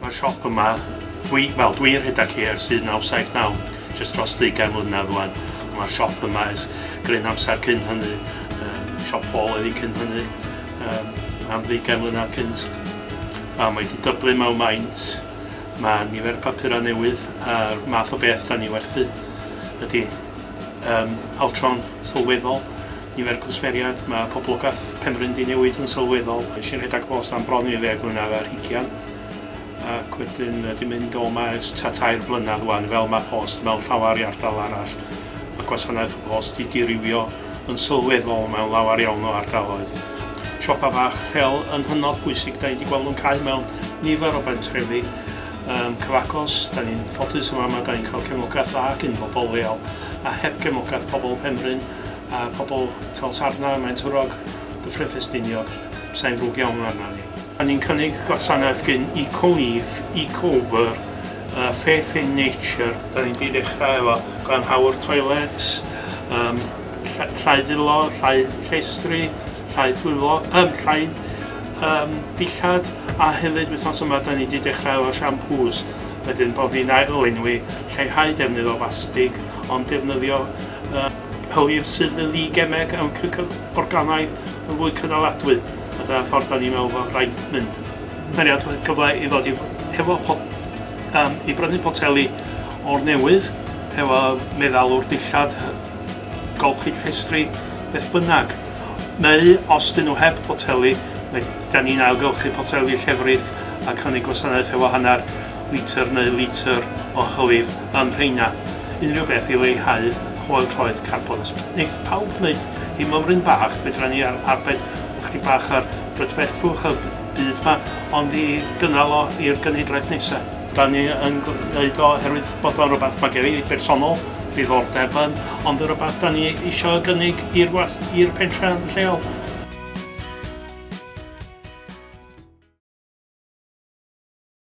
Mae'r siop yma, dwi'n rhedeg hi ers 1979, jyst dros 20 mlynedd rwan. Mae'r siop yma ers gryn amser cyn hynny, siop Paul eddi cyn hynny, am 20 mlynedd cynt. A mae wedi dyblu mewn maint, mae nifer papura newydd a'r math o beth da ni werthu ydy altron sylweddol, nifer cwsmeriad, mae poblogaeth Penrhyn di newid yn sylweddol. Eisiau rhedeg post am bron i 10 mlynedd ar 20. Ac wedyn wedi mynd o ma ers 3 blynedd rwan, fel mae post mewn llawer i ardal arall. Mae gwasanaeth post wedi dirywio yn sylweddol mewn lawer iawn o ardaloedd. Siopau bach lleol yn hynod bwysig, da ni wedi gweld nhw'n cael mewn nifer o bentrefi cyfagos. Da ni'n ffodus yma, da ni'n cael cefnogaeth dda gyn bobl leol, a heb cefnogaeth pobl Penrhyn a pobl Telsarna, Menter, Ffestiniog, sa'n ddrwg iawn arna ni. Da ni'n cynnig gwasanaeth gyn eco-over, faith in nature. Da ni'n di dechrau efo glanhawyr toilets, llai ddilo, llai llestri, llai dwylo, llai dillad, a hefyd wythnos yma da ni wedi dechrau efo siampws. Wedyn bod ni'n ail-lenwi lleihau defnydd o fastig, ond defnyddio hylif sydd yn ddigemeg am organaidd yn fwy cynaladwy. A da ffordd da ni'n meddwl bod rhaid mynd. Meriad gyfle i ddod i brynu poteli o'r newydd, hefo meddalwr dillad, golchi llestri, beth bynnag. Neu, os dyn nhw heb poteli, da ni'n ailgylchu poteli llefrith a cynnig gwasanaeth efo hanner litr neu litr o hylif yn rheina. Unrhyw beth i leihau hwyl troed carbon. Neith pawb wneud i mymryn bach, fedra ni arbed chdi bach ar brydferthwch y byd yma, ond i gynnal o i'r genhedlaeth nesaf. Da ni yn gwneud o herwydd bod o'n rhywbeth mae gen i bersonol, diddordeb yn, ond yn rhywbeth da ni eisiau gynnig i'r pentref lleol.